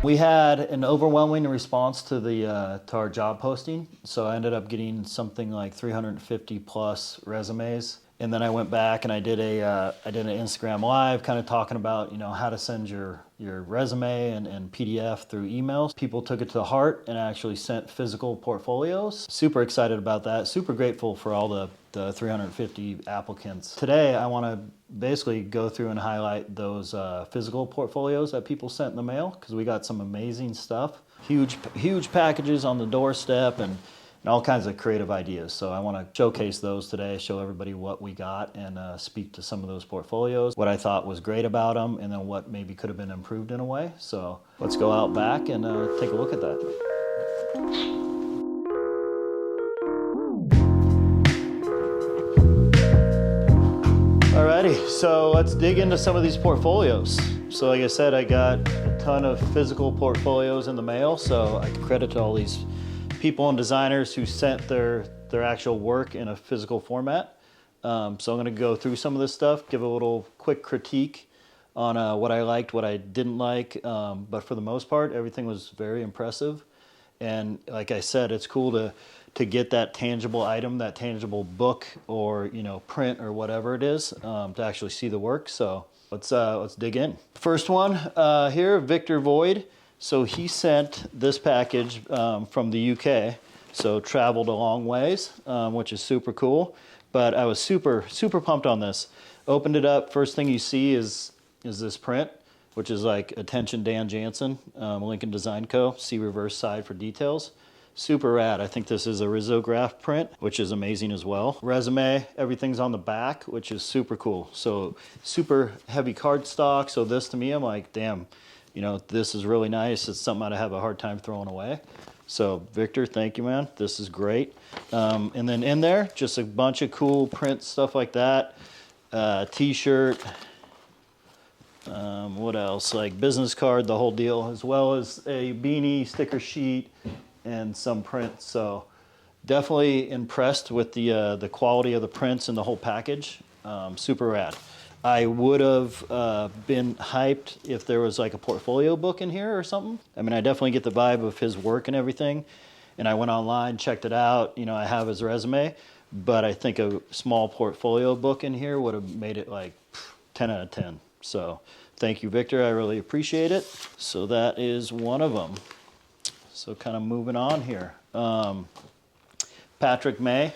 We had an overwhelming response to to our job posting, so I ended up getting something like 350 plus resumes. And then I went back and I did an Instagram live, kind of talking about how to send your resume and PDF through emails. People took it to heart and actually sent physical portfolios. Super excited about that. Super grateful for all the 350 applicants. Today I want to basically go through and highlight those physical portfolios that people sent in the mail, because we got some amazing stuff. Huge packages on the doorstep and all kinds of creative ideas. So I want to showcase those today, show everybody what we got, and speak to some of those portfolios, what I thought was great about them, and then what maybe could have been improved in a way. So let's go out back and take a look at that. Alrighty, so let's dig into some of these portfolios. So like I said, I got a ton of physical portfolios in the mail, so I credit to all these people and designers who sent their actual work in a physical format. So I'm gonna go through some of this stuff, give a little quick critique on what I liked, what I didn't like, but for the most part, everything was very impressive. And like I said, it's cool to get that tangible item, that tangible book or print or whatever it is, to actually see the work. So let's dig in. First one here, Victor Void. So he sent this package from the UK, so traveled a long ways, which is super cool. But I was super pumped on this. Opened it up, first thing you see is this print, which is like attention Dan Jansen, Lincoln Design Co. See reverse side for details. Super rad. I think this is a risograph print, which is amazing as well. Resume, everything's on the back, which is super cool. So super heavy cardstock. So this to me, I'm like, damn. This is really nice. It's something I'd have a hard time throwing away. So Victor, thank you, man. This is great. And then in there, just a bunch of cool print stuff like that. T-shirt. What else? Like business card, the whole deal, as well as a beanie, sticker sheet, and some prints. So definitely impressed with the quality of the prints and the whole package. Super rad. I would have been hyped if there was like a portfolio book in here or something. I mean, I definitely get the vibe of his work and everything. And I went online, checked it out. I have his resume, but I think a small portfolio book in here would have made it like 10 out of 10. So thank you, Victor. I really appreciate it. So that is one of them. So kind of moving on here. Patrick May.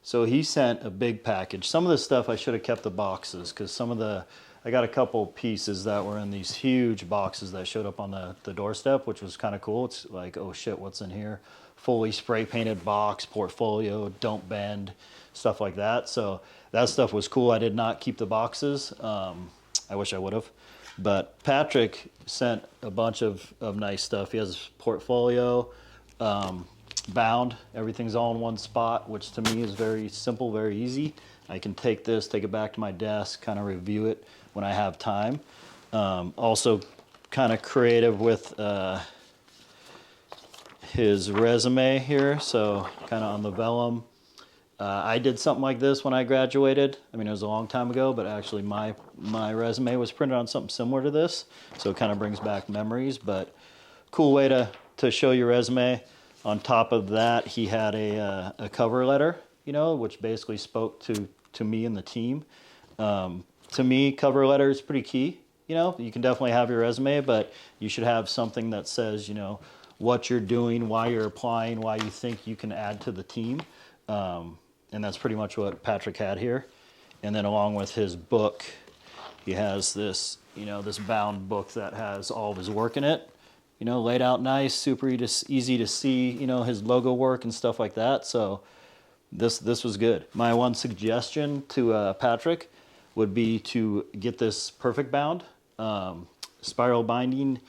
So he sent a big package. Some of the stuff I should have kept the boxes, because I got a couple pieces that were in these huge boxes that showed up on the doorstep, which was kind of cool. It's like, oh shit, what's in here? Fully spray painted box, portfolio, don't bend, stuff like that. So that stuff was cool. I did not keep the boxes. I wish I would have. But Patrick sent a bunch of nice stuff. He has portfolio, bound, everything's all in one spot, which to me is very simple, very easy. I can take this, take it back to my desk, kind of review it when I have time. Also kind of creative with his resume here, so kind of on the vellum. I did something like this when I graduated. I mean, it was a long time ago, but actually my resume was printed on something similar to this, so it kind of brings back memories. But cool way to show your resume. On top of that, he had a cover letter, which basically spoke to me and the team. To me, cover letter is pretty key. You can definitely have your resume, but you should have something that says, what you're doing, why you're applying, why you think you can add to the team. And that's pretty much what Patrick had here. And then along with his book, he has this, this bound book that has all of his work in it. Laid out nice, super easy to see, his logo work and stuff like that. So this was good. My one suggestion to Patrick would be to get this perfect bound. Spiral binding,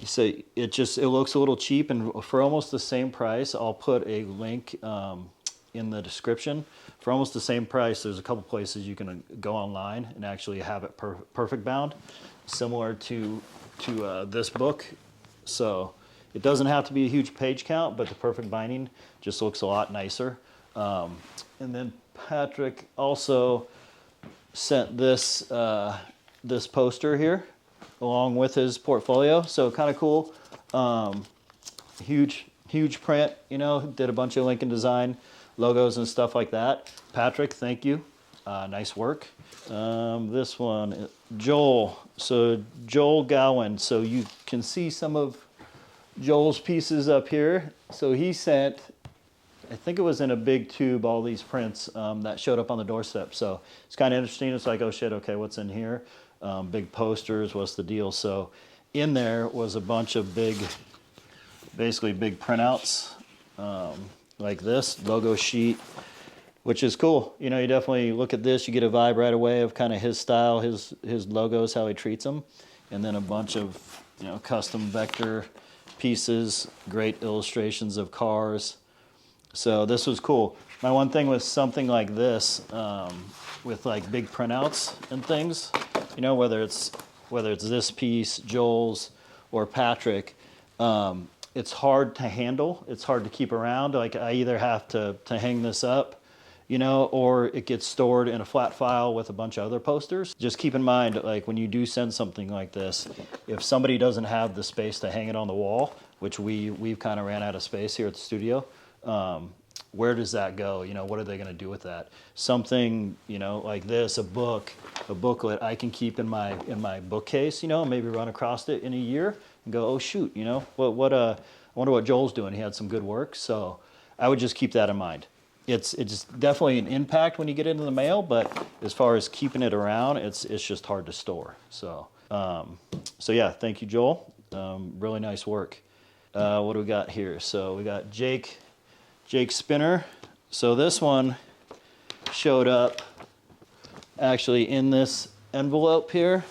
so it looks a little cheap, and for almost the same price, I'll put a link in the description. For almost the same price, there's a couple places you can go online and actually have it perfect bound, similar to this book. So it doesn't have to be a huge page count, but the perfect binding just looks a lot nicer. And then Patrick also sent this poster here. along with his portfolio. So kind of cool. Huge print, you know, did a bunch of Lincoln Design logos and stuff like that. Patrick, thank you. Nice work. This one, Joel. So Joel Gowan. So you can see some of Joel's pieces up here. So he sent, I think it was in a big tube, all these prints that showed up on the doorstep. So it's kind of interesting. It's like, oh shit, okay, what's in here? Big posters, what's the deal? So in there was a bunch of basically big printouts like this, logo sheet, which is cool. You know, you definitely look at this, you get a vibe right away of kind of his style, his logos, how he treats them. And then a bunch of, you know, custom vector pieces, great illustrations of cars. So this was cool. My one thing was something like this, with like big printouts and things, you know, whether it's this piece, Joel's, or Patrick, it's hard to handle. It's hard to keep around. Like I either have to hang this up, you know, or it gets stored in a flat file with a bunch of other posters. Just keep in mind, like when you do send something like this, if somebody doesn't have the space to hang it on the wall, which we've kind of ran out of space here at the studio, where does that go? You know, what are they going to do with that? Something, you know, like this, a booklet I can keep in my bookcase, you know, maybe run across it in a year and go, oh shoot, you know, I wonder what Joel's doing. He had some good work. So I would just keep that in mind. It's definitely an impact when you get it in the mail, but as far as keeping it around, it's just hard to store. So yeah, thank you, Joel. Really nice work. What do we got here? So we got Jake Spinner. So this one showed up actually in this envelope here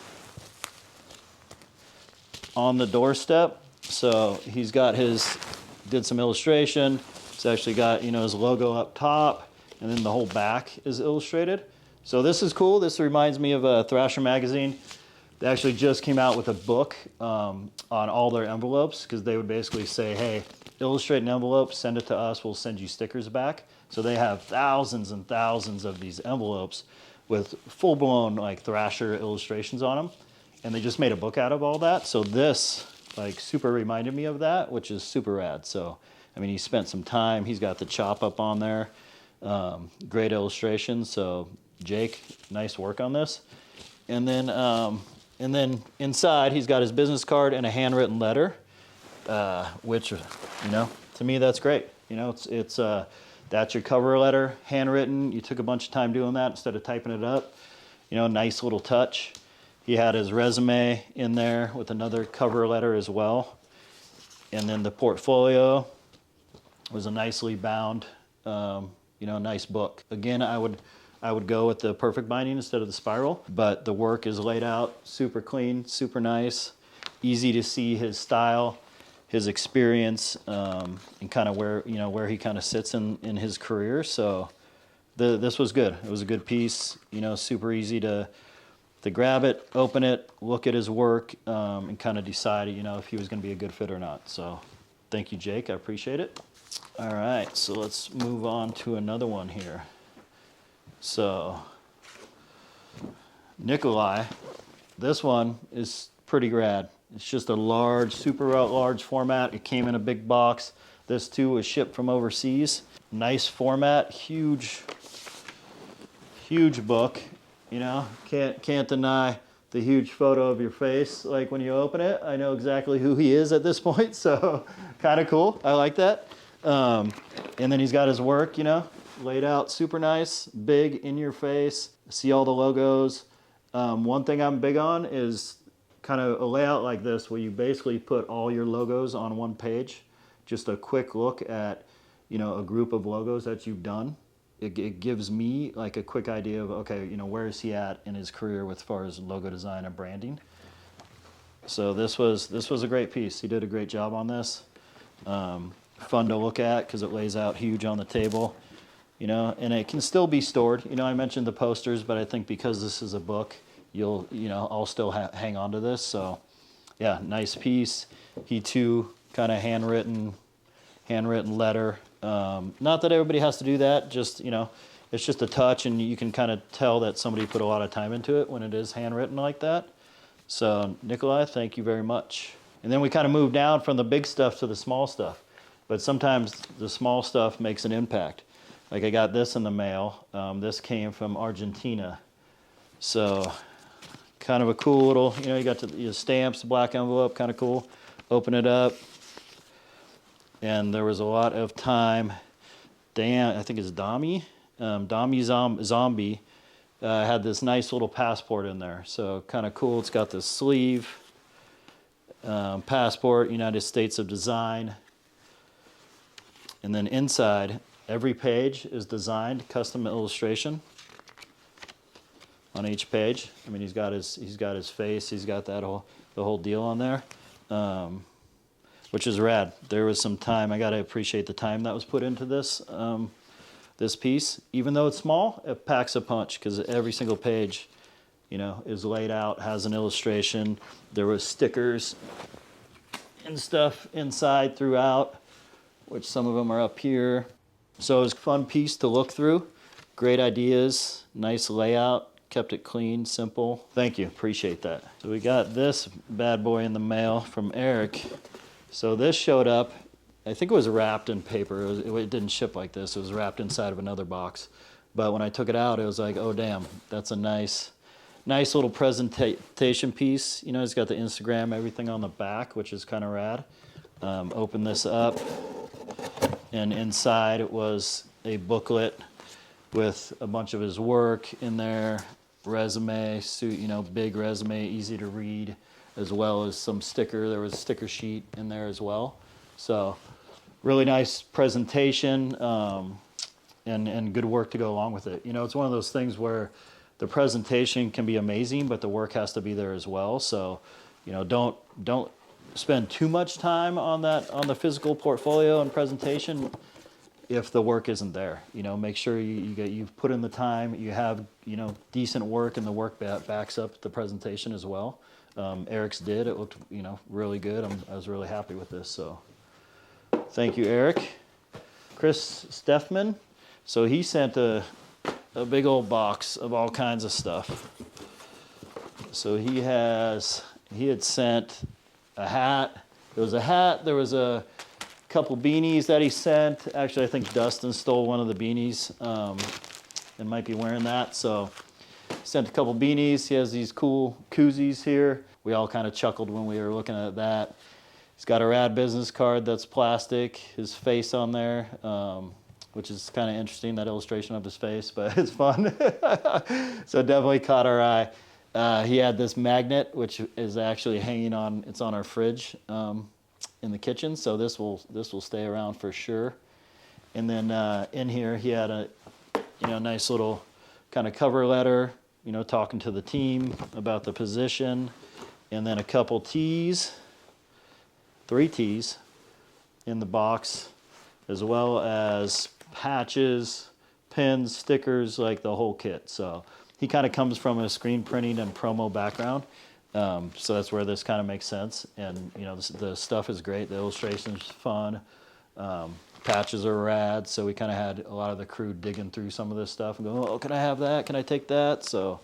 on the doorstep. So he's got did some illustration. It's actually got, you know, his logo up top, and then the whole back is illustrated. So this is cool. This reminds me of Thrasher magazine. They actually just came out with a book on all their envelopes, because they would basically say, hey, illustrate an envelope, send it to us, we'll send you stickers back. So they have thousands and thousands of these envelopes with full-blown like Thrasher illustrations on them, and they just made a book out of all that. So this like super reminded me of that, which is super rad. So I mean, he spent some time. He's got the chop up on there. Great illustration. So Jake, nice work on this. And then inside, he's got his business card and a handwritten letter, which, you know, to me, that's great. You know, that's your cover letter, handwritten. You took a bunch of time doing that instead of typing it up. You know, nice little touch. He had his resume in there with another cover letter as well. And then the portfolio was a nicely bound, you know, nice book. Again, I would go with the perfect binding instead of the spiral, but the work is laid out super clean, super nice, easy to see his style, his experience, and kind of where he kind of sits in his career. So this was good. It was a good piece, you know, super easy to grab it, open it, look at his work, and kind of decide, you know, if he was going to be a good fit or not. So thank you, Jake. I appreciate it. All right, so let's move on to another one here. So Nikolai, this one is pretty rad. It's just a large, super large format. It came in a big box. This too was shipped from overseas. Nice format, huge book. You know, can't deny the huge photo of your face. Like when you open it, I know exactly who he is at this point. So kind of cool. I like that. And then he's got his work, you know, laid out super nice, big, in your face. See all the logos. One thing I'm big on is kind of a layout like this where you basically put all your logos on one page. Just a quick look at, you know, a group of logos that you've done. It gives me like a quick idea of, okay, you know, where is he at in his career with as far as logo design and branding. So this was a great piece. He did a great job on this. Fun to look at because it lays out huge on the table, you know, and it can still be stored. You know, I mentioned the posters, but I think because this is a book, I'll still hang on to this. So yeah, nice piece. He too kind of handwritten letter. Not that everybody has to do that, just, you know, it's just a touch, and you can kind of tell that somebody put a lot of time into it when it is handwritten like that. So Nikolai, thank you very much. And then we kind of moved down from the big stuff to the small stuff. But sometimes the small stuff makes an impact. Like I got this in the mail. This came from Argentina. So kind of a cool little, you got the stamps, black envelope, kind of cool. Open it up. And there was a lot of time. I think it's Dami. Dami Zombie had this nice little passport in there. So kind of cool. It's got this sleeve. Passport, United States of Design. And then inside, every page is designed, custom illustration on each page. I mean, he's got his face, he's got the whole deal on there, which is rad. There was some time. I gotta appreciate the time that was put into this this piece. Even though it's small, it packs a punch because every single page, is laid out, has an illustration. There was stickers and stuff inside throughout, which some of them are up here. So it was a fun piece to look through. Great ideas, nice layout, kept it clean, simple. Thank you, appreciate that. So we got this bad boy in the mail from Erik. So this showed up, I think it was wrapped in paper. It didn't ship like this, it was wrapped inside of another box. But when I took it out, it was like, oh damn, that's a nice little presentation piece. It's got the Instagram, everything on the back, which is kind of rad. Open this up. And inside it was a booklet with a bunch of his work in there, resume, big resume, easy to read, as well as some sticker. There was a sticker sheet in there as well. So really nice presentation and good work to go along with it. It's one of those things where the presentation can be amazing, but the work has to be there as well. So, don't spend too much time on the physical portfolio and presentation if the work isn't there. Make sure you've put in the time, you have decent work, and the work backs up the presentation as well. Erik's did. It looked really good. I was really happy with this. So thank you, Erik. Chris Steffman. So he sent a big old box of all kinds of stuff. So he had sent a hat. There was a hat. There was a couple beanies that he sent. Actually, I think Dustin stole one of the beanies and might be wearing that. So he sent a couple beanies. He has these cool koozies here. We all kind of chuckled when we were looking at that. He's got a rad business card that's plastic, his face on there, which is kind of interesting, that illustration of his face, but it's fun. So definitely caught our eye. He had this magnet, which is actually hanging on. It's on our fridge in the kitchen, so this will stay around for sure. And then in here, he had a nice little kind of cover letter, talking to the team about the position, and then a couple tees, 3 tees in the box, as well as patches, pins, stickers, like the whole kit. So he kind of comes from a screen printing and promo background. So that's where this kind of makes sense. And the stuff is great. The illustration's fun. Patches are rad. So we kind of had a lot of the crew digging through some of this stuff and going, oh, can I have that? Can I take that? So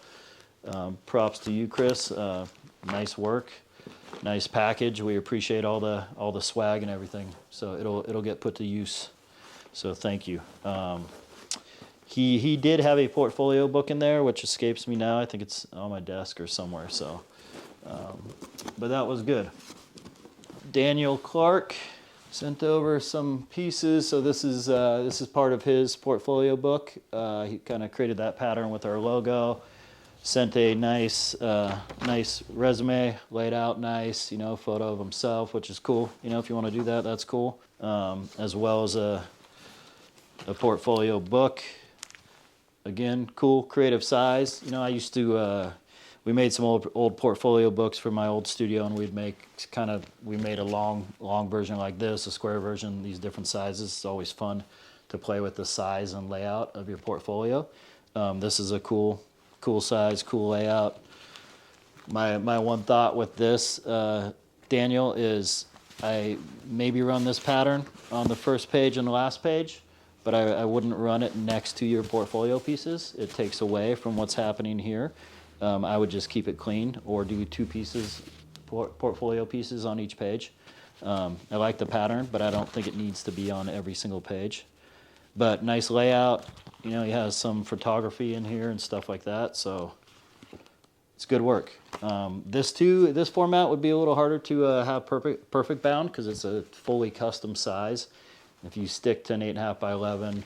props to you, Chris. Nice work. Nice package. We appreciate all the swag and everything. So it'll get put to use. So thank you. He did have a portfolio book in there, which escapes me now. I think it's on my desk or somewhere. So, but that was good. Daniel Clark sent over some pieces. So this is part of his portfolio book. He kind of created that pattern with our logo. Sent a nice resume, laid out nice, photo of himself, which is cool. If you want to do that, that's cool. As well as a portfolio book. Again, cool, creative size. I used to, we made some old portfolio books for my old studio, and we made a long version like this, a square version, these different sizes. It's always fun to play with the size and layout of your portfolio. This is a cool size, cool layout. My one thought with this, Daniel, is I maybe run this pattern on the first page and the last page, but I wouldn't run it next to your portfolio pieces. It takes away from what's happening here. I would just keep it clean or do 2 pieces, portfolio pieces on each page. I like the pattern, but I don't think it needs to be on every single page. But nice layout. You know, he has some photography in here and stuff like that, so it's good work. This format would be a little harder to have perfect bound because it's a fully custom size. If you stick to an 8.5 by 11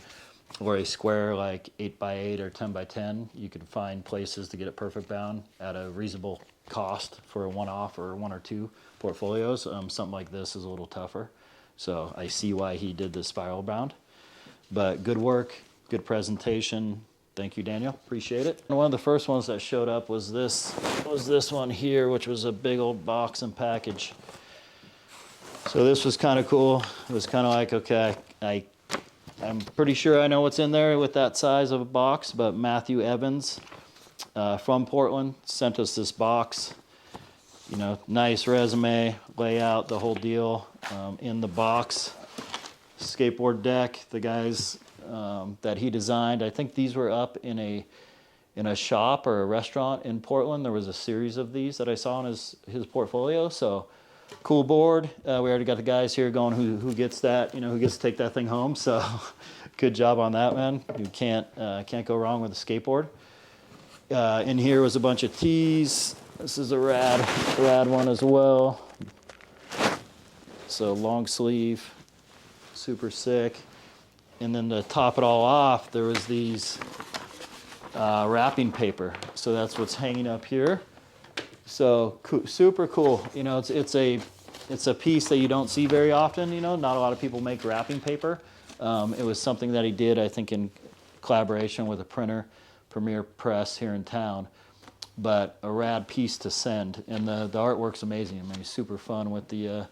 or a square like 8 by 8 or 10 by 10, you can find places to get it perfect bound at a reasonable cost for a one-off or 1 or 2 portfolios. Something like this is a little tougher, so I see why he did the spiral bound. But good work, good presentation. Thank you, Daniel. Appreciate it. And one of the first ones that showed up was this one here, which was a big old box and package. So this was kind of cool. It was kind of like, okay, I'm pretty sure I know what's in there with that size of a box, but Matthew Evans from Portland sent us this box. You know, nice resume, layout, the whole deal. In the box, skateboard deck, the guys that he designed. I think these were up in a shop or a restaurant in Portland. There was a series of these that I saw in his portfolio. So cool board. We already got the guys here going who gets that, you know, who gets to take that thing home. So good job on that, man. You can't go wrong with a skateboard. In here was a bunch of tees. This is a rad one as well. So long sleeve, super sick. And then to top it all off, there was these wrapping paper. So that's what's hanging up here. So super cool. You know, it's a piece that you don't see very often. You know, not a lot of people make wrapping paper. It was something that he did, I think, in collaboration with a printer, Premier Press here in town. But a rad piece to send, and the artwork's amazing. I mean, it's super fun with the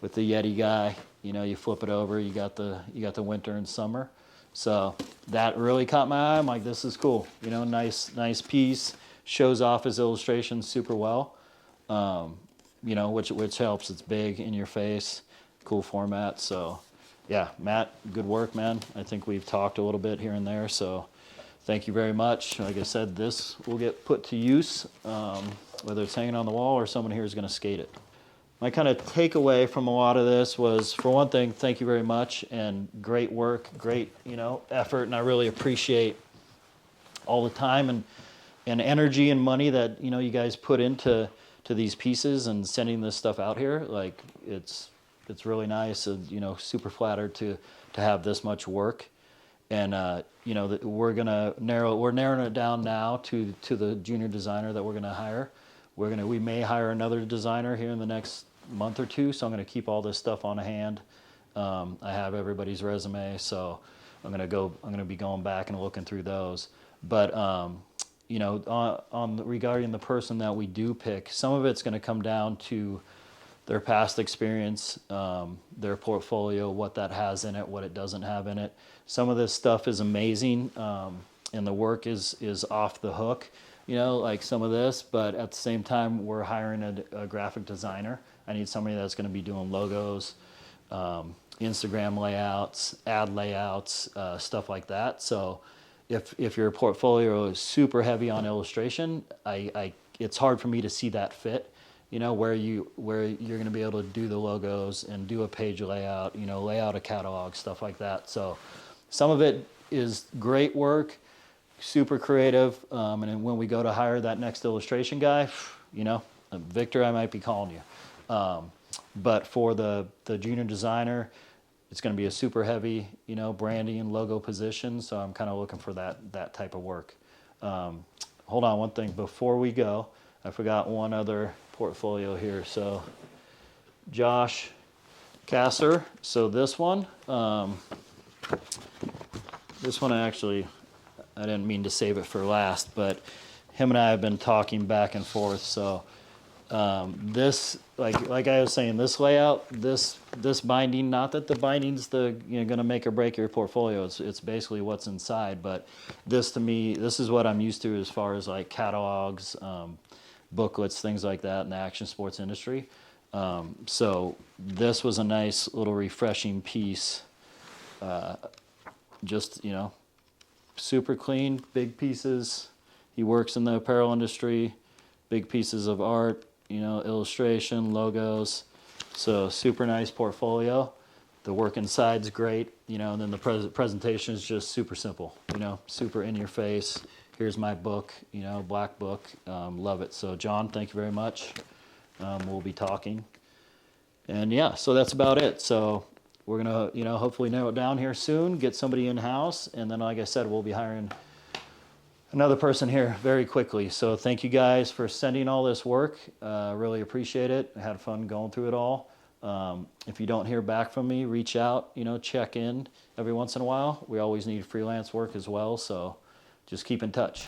Yeti guy. You know, you flip it over, you got the winter and summer. So that really caught my eye. I'm like, this is cool. You know, nice piece. Shows off his illustrations super well. You know, which helps. It's big in your face, cool format. So yeah, Matt, good work, man. I think we've talked a little bit here and there. So thank you very much. Like I said, this will get put to use, whether it's hanging on the wall or someone here is going to skate it. My kind of takeaway from a lot of this was, for one thing, thank you very much, and great work, great, you know, effort, and I really appreciate all the time and energy and money that, you know, you guys put into these pieces and sending this stuff out here. Like, it's really nice, and, you know, super flattered to have this much work. And you know, we're narrowing it down now to the junior designer that we're gonna hire. We may hire another designer here in the next month or 2, so I'm going to keep all this stuff on hand. I have everybody's resume, so I'm going to be going back and looking through those. But you know, regarding the person that we do pick, some of it's going to come down to their past experience, their portfolio, what that has in it, what it doesn't have in it. Some of this stuff is amazing, and the work is off the hook, you know, like some of this, but at the same time, we're hiring a graphic designer. I need somebody that's going to be doing logos, Instagram layouts, ad layouts, stuff like that. So if your portfolio is super heavy on illustration, it's hard for me to see that fit, you know, where you're going to be able to do the logos and do a page layout, you know, lay out a catalog, stuff like that. So some of it is great work, super creative, and then when we go to hire that next illustration guy, you know, Victor, I might be calling you. But for the junior designer, it's going to be a super heavy, you know, branding and logo position. So I'm kind of looking for that type of work. Hold on one thing before we go. I forgot one other portfolio here. So Josh Kasser. So this one I didn't mean to save it for last, but him and I have been talking back and forth. So this, like I was saying, this layout, this binding, not that the binding's going to make or break your portfolio. It's basically what's inside. But this, to me, this is what I'm used to as far as like catalogs, booklets, things like that in the action sports industry. So this was a nice little refreshing piece. Just, you know, super clean, big pieces, He works in the apparel industry, big pieces of art, you know, illustration, logos. So super nice portfolio. The work inside's great, you know, and then the presentation is just super simple, you know, super in your face. Here's my book, you know, black book. Love it. So John, thank you very much. We'll be talking. And yeah, so that's about it. So we're gonna, you know, hopefully narrow it down here soon, get somebody in-house, and then like I said, we'll be hiring another person here very quickly. So thank you guys for sending all this work. Really appreciate it. I had fun going through it all. If you don't hear back from me, reach out, you know, check in every once in a while. We always need freelance work as well, so just keep in touch.